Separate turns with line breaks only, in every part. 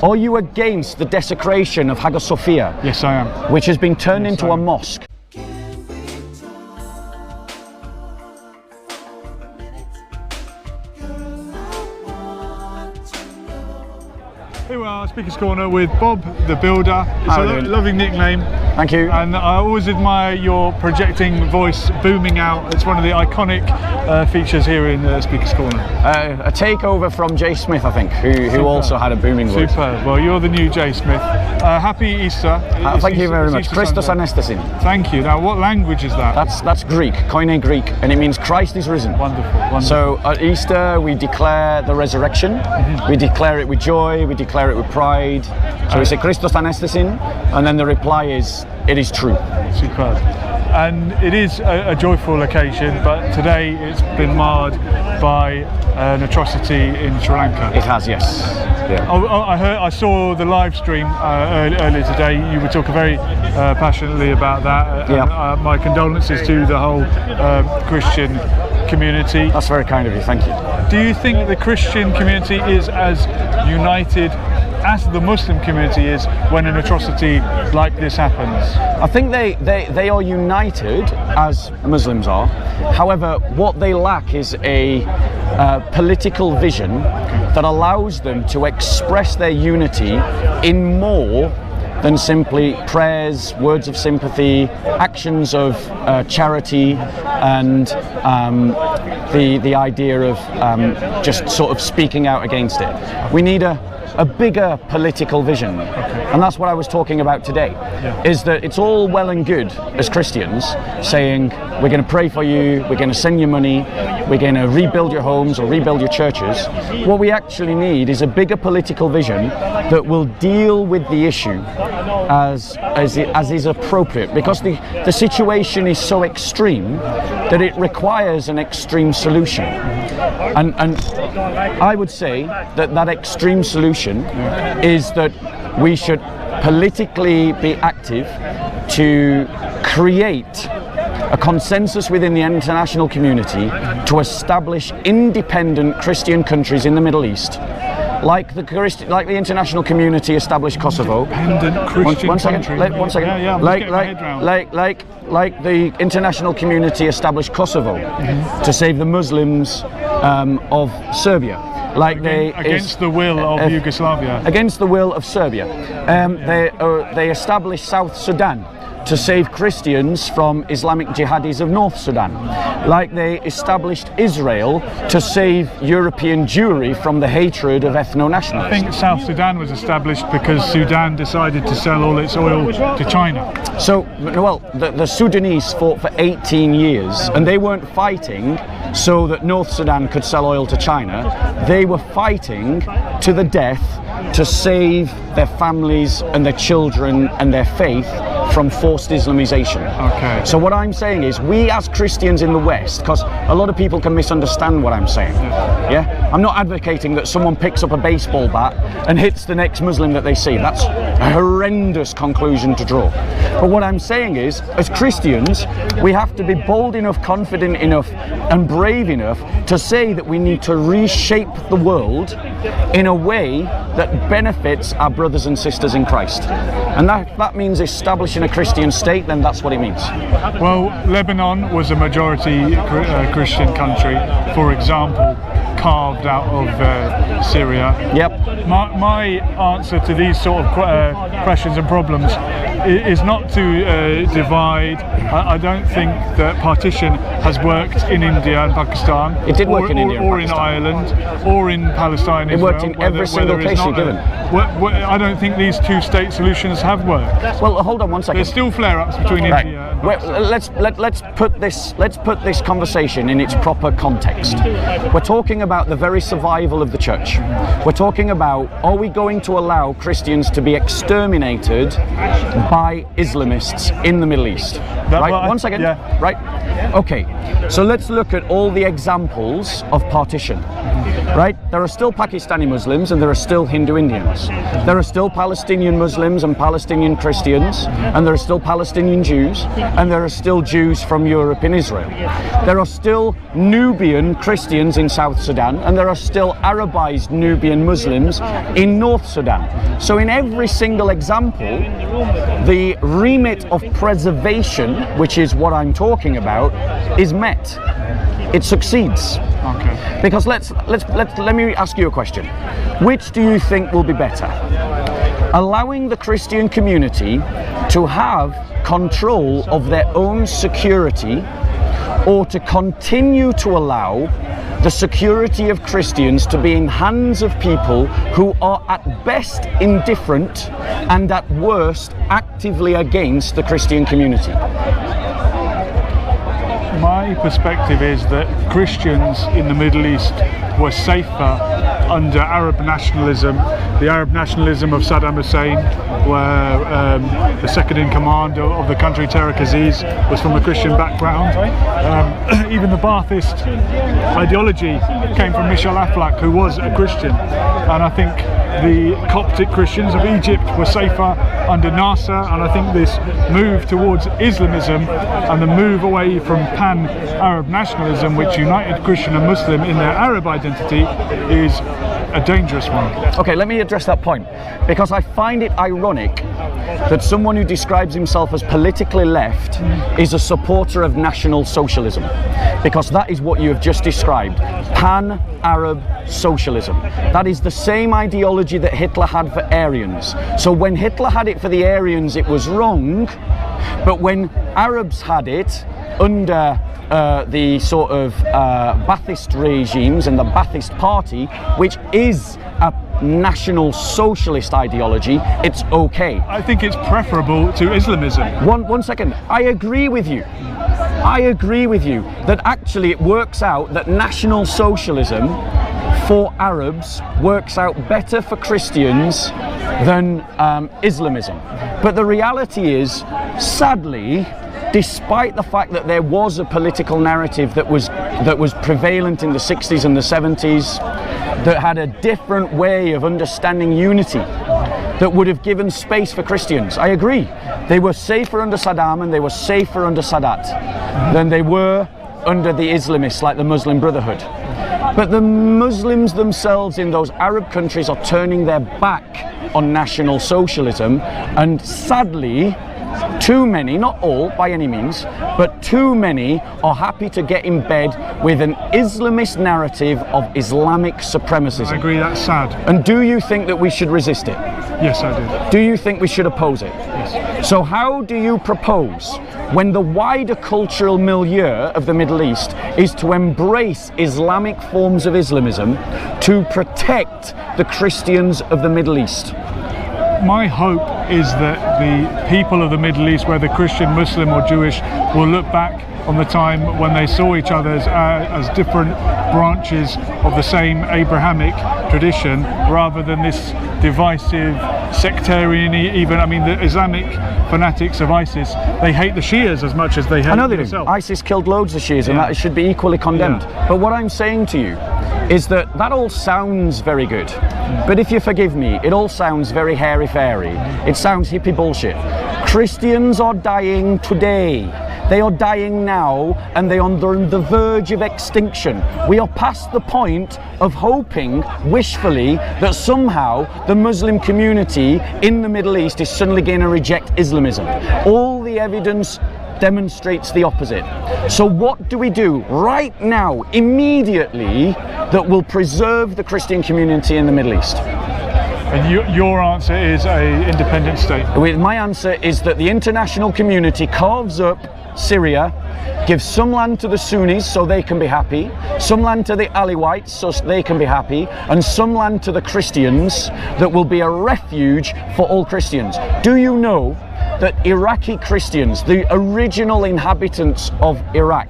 Are you against the desecration of Hagia Sophia?
Yes, I am.
Which has been turned into a mosque?
Here we are, Speaker's Corner with Bob the Builder. It's a lovely nickname.
Thank you.
And I always admire your projecting voice booming out. It's one of the iconic features here in Speaker's Corner.
A takeover from Jay Smith, I think, who also had a booming voice.
Superb. Well, you're the new Jay Smith. Happy Easter.
Thank you very much. Christos Anastasin.
Thank you. Now, what language is that?
That's Greek, Koine Greek, and it means Christ is risen.
Wonderful, wonderful.
So at Easter, we declare the resurrection. We declare it with joy. We declare it with pride. So we say Christos Anastasin, and then the reply is, it is true.
Superb. And it is a joyful occasion, but today it's been marred by an atrocity in Sri Lanka.
It has, yes. Yeah.
I saw the live stream earlier today. You were talking very passionately about that.
Yeah.
My condolences to the whole Christian community.
That's very kind of you, thank you.
Do you think the Christian community is as united as the Muslim community is when an atrocity like this happens?
I think they are united as Muslims are. However, what they lack is a political vision that allows them to express their unity in more than simply prayers, words of sympathy, actions of charity, and the idea of just sort of speaking out against it. We need a bigger political vision. And that's what I was talking about today, is that it's all well and good as Christians saying, we're going to pray for you, we're going to send you money, we're going to rebuild your homes or rebuild your churches. What we actually need is a bigger political vision that will deal with the issue as is appropriate, because the situation is so extreme that it requires an extreme solution. And I would say that extreme solution is that we should politically be active to create a consensus within the international community to establish independent Christian countries in the Middle East, like the international community established Kosovo.
Independent Christian countries.
One second.
Yeah,
like the international community established Kosovo to save the Muslims of Serbia.
Against the will of Yugoslavia.
Against the will of Serbia. They established South Sudan to save Christians from Islamic jihadis of North Sudan. Like they established Israel to save European Jewry from the hatred of ethno-nationalists.
I think South Sudan was established because Sudan decided to sell all its oil to China.
So, well, the Sudanese fought for 18 years, and they weren't fighting so that North Sudan could sell oil to China. They were fighting to the death to save their families and their children and their faith from forced Islamization.
Okay.
So what I'm saying is, we as Christians in the West, because a lot of people can misunderstand what I'm saying. Yeah? I'm not advocating that someone picks up a baseball bat and hits the next Muslim that they see. That's a horrendous conclusion to draw. But what I'm saying is, as Christians, we have to be bold enough, confident enough, and brave enough to say that we need to reshape the world in a way that benefits our brothers and sisters in Christ. And that means establishing a Christian state, then that's what it means.
Well, Lebanon was a majority Christian country, for example, carved out of Syria.
Yep.
My answer to these sort of questions and problems is not to divide. I don't think that partition has worked in India and Pakistan.
It did work in India and
or
Pakistan.
In Ireland, or in Palestine.
It worked in every single case you've given.
I don't think these two-state solutions have worked.
Well, hold on one second.
There's still flare-ups between
right.
India and
Pakistan. Let's put this conversation in its proper context. We're talking about the very survival of the church. We're talking about, are we going to allow Christians to be exterminated by Islamists in the Middle East? Right, one second.
Yeah.
Right. Okay, so let's look at all the examples of partition. Right, there are still Pakistani Muslims and there are still Hindu Indians. There are still Palestinian Muslims and Palestinian Christians, and there are still Palestinian Jews, and there are still Jews from Europe in Israel. There are still Nubian Christians in South Sudan, and there are still Arabized Nubian Muslims in North Sudan. So in every single example, the remit of preservation, which is what I'm talking about, is met. It succeeds.
Okay.
Because let me ask you a question. Which do you think will be better? Allowing the Christian community to have control of their own security, or to continue to allow the security of Christians to be in hands of people who are at best indifferent and at worst actively against the Christian community?
My perspective is that Christians in the Middle East were safer under Arab nationalism, the Arab nationalism of Saddam Hussein, where the second in command of the country, Tariq Aziz, was from a Christian background. Even the Ba'athist ideology came from Michel Aflaq, who was a Christian. And I think the Coptic Christians of Egypt were safer under Nasser, and I think this move towards Islamism and the move away from pan-Arab nationalism, which united Christian and Muslim in their Arab identity, is a dangerous one.
Okay, let me address that point, because I find it ironic that someone who describes himself as politically left is a supporter of National Socialism, because that is what you have just described, pan-Arab socialism. That is the same ideology that Hitler had for Aryans. So when Hitler had it for the Aryans, it was wrong, but when Arabs had it under the sort of Ba'athist regimes and the Ba'athist Party, which is a National Socialist ideology, it's okay.
I think it's preferable to Islamism.
One second. I agree with you. I agree with you that actually it works out that National Socialism for Arabs works out better for Christians than Islamism. But the reality is, sadly, despite the fact that there was a political narrative that was prevalent in the 60s and the 70s, that had a different way of understanding unity, that would have given space for Christians. I agree. They were safer under Saddam and they were safer under Sadat than they were under the Islamists like the Muslim Brotherhood. But the Muslims themselves in those Arab countries are turning their back on National Socialism, and sadly, too many, not all by any means, but too many are happy to get in bed with an Islamist narrative of Islamic supremacism.
I agree, that's sad.
And do you think that we should resist it?
Yes, I do.
Do you think we should oppose it?
Yes.
So how do you propose, when the wider cultural milieu of the Middle East is to embrace Islamic forms of Islamism, to protect the Christians of the Middle East?
My hope is that the people of the Middle East, whether Christian, Muslim or Jewish, will look back on the time when they saw each other as different branches of the same Abrahamic tradition, rather than this divisive, sectarian, even, I mean, the Islamic fanatics of ISIS, they hate the Shias as much as they hate themselves.
ISIS killed loads of Shias, and that should be equally condemned.
Yeah.
But what I'm saying to you is that all sounds very good, but if you forgive me, it all sounds very hairy-fairy. It sounds hippie bullshit. Christians are dying today. They are dying now, and they are on the verge of extinction. We are past the point of hoping, wishfully, that somehow the Muslim community in the Middle East is suddenly going to reject Islamism. All the evidence demonstrates the opposite. So what do we do right now, immediately, that will preserve the Christian community in the Middle East?
And your answer is an independent state?
My answer is that the international community carves up Syria, gives some land to the Sunnis so they can be happy, some land to the Alawites so they can be happy, and some land to the Christians that will be a refuge for all Christians. Do you know that Iraqi Christians, the original inhabitants of Iraq,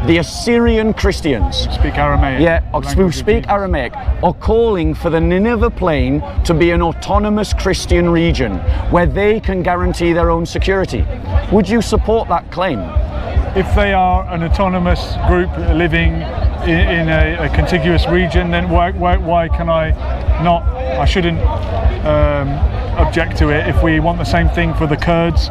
the Assyrian Christians,
speak Aramaic.
Who speak Aramaic, are calling for the Nineveh Plain to be an autonomous Christian region where they can guarantee their own security. Would you support that claim?
If they are an autonomous group living in a contiguous region, then why can I not? I shouldn't object to it if we want the same thing for the Kurds.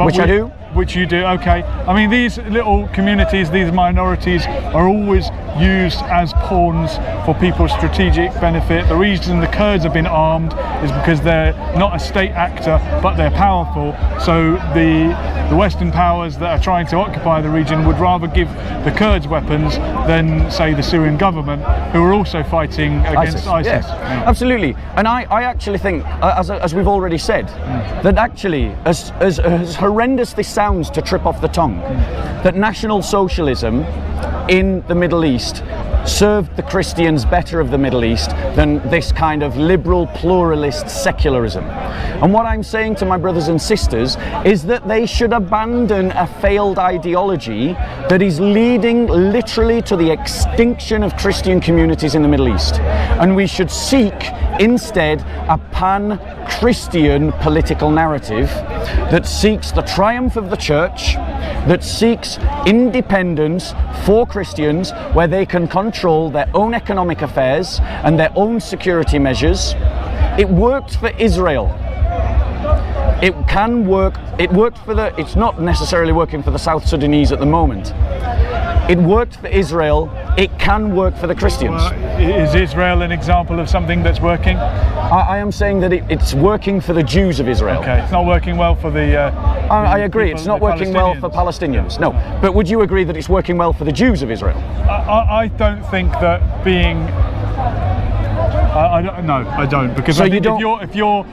Which I do.
which you do, okay. I mean, these little communities, these minorities are always used as pawns for people's strategic benefit. The reason the Kurds have been armed is because they're not a state actor, but they're powerful. So the Western powers that are trying to occupy the region would rather give the Kurds weapons than, say, the Syrian government, who are also fighting against ISIS.
Yes,
Yeah.
absolutely. And I actually think, as we've already said, that actually, as horrendous this sounds to trip off the tongue, that National Socialism in the Middle East served the Christians better of the Middle East than this kind of liberal, pluralist secularism. And what I'm saying to my brothers and sisters is that they should abandon a failed ideology that is leading literally to the extinction of Christian communities in the Middle East. And we should seek instead a pan-Christian political narrative that seeks the triumph of the church, that seeks independence for Christians where they can control their own economic affairs and their own security measures. It worked for Israel. It can work. It worked for it's not necessarily working for the South Sudanese at the moment. It worked for Israel. It can work for the Christians.
Well, is Israel an example of something that's working?
I am saying that it's working for the Jews of Israel.
Okay, it's not working well for the...
I agree, it's not working well for Palestinians, no. But would you agree that it's working well for the Jews of Israel?
I don't think that being... I don't. Because
so
I think if your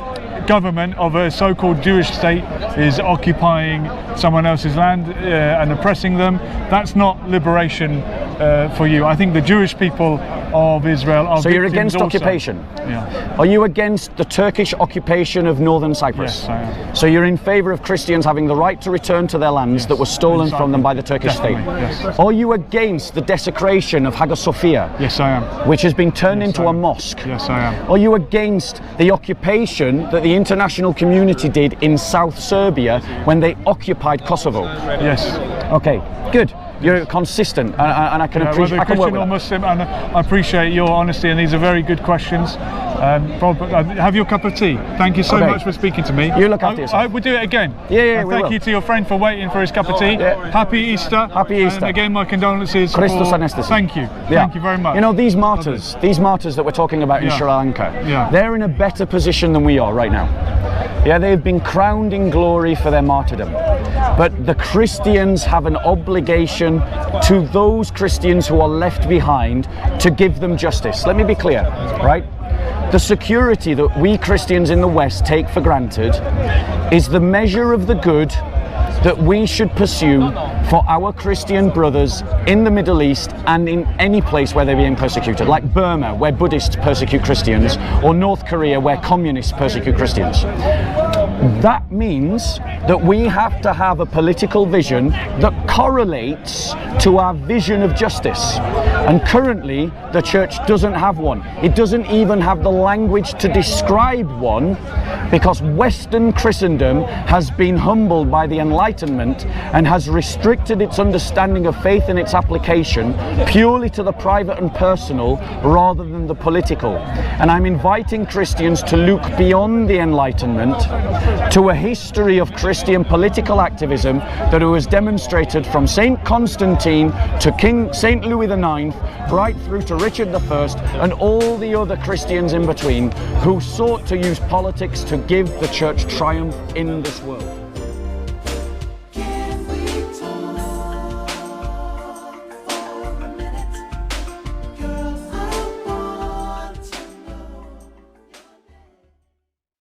government of a so-called Jewish state is occupying someone else's land and oppressing them, that's not liberation for you. I think the Jewish people of Israel are...
So you're against
also.
occupation?
Yeah.
Are you against the Turkish occupation of northern Cyprus?
Yes, I am.
So you're in favour of Christians having the right to return to their lands that were stolen from them by the Turkish state?
Yes.
Are you against the desecration of Hagia Sophia?
Yes, I am.
Which has been turned into a mosque?
Yes, I am.
Are you against the occupation that the international community did in South Serbia when they occupied Kosovo?
Yes.
Okay, good. You're consistent, and I can appreciate.
Whether
I can work
Christian
with
or
that.
Muslim, and I appreciate your honesty, and these are very good questions. Have your cup of tea. Thank you so much for speaking to me.
You look after yourself.
I would do it again.
Yeah, we
thank
will.
you to your friend for waiting for his cup of tea.
Yeah.
Happy Easter.
Happy Easter.
And again, my condolences.
Christos Anastasy.
Thank you.
Yeah.
Thank you very much.
You know, these martyrs that we're talking about in Sri Lanka, they're in a better position than we are right now. Yeah, they've been crowned in glory for their martyrdom. But the Christians have an obligation to those Christians who are left behind to give them justice. Let me be clear, right? The security that we Christians in the West take for granted is the measure of the good that we should pursue for our Christian brothers in the Middle East and in any place where they're being persecuted, like Burma, where Buddhists persecute Christians, or North Korea, where communists persecute Christians. That means that we have to have a political vision that correlates to our vision of justice. And currently, the church doesn't have one. It doesn't even have the language to describe one, because Western Christendom has been humbled by the Enlightenment and has restricted its understanding of faith and its application purely to the private and personal rather than the political. And I'm inviting Christians to look beyond the Enlightenment to a history of Christian political activism that was demonstrated from St. Constantine to King St. Louis IX, right through to Richard I and all the other Christians in between who sought to use politics to give the church triumph in this world.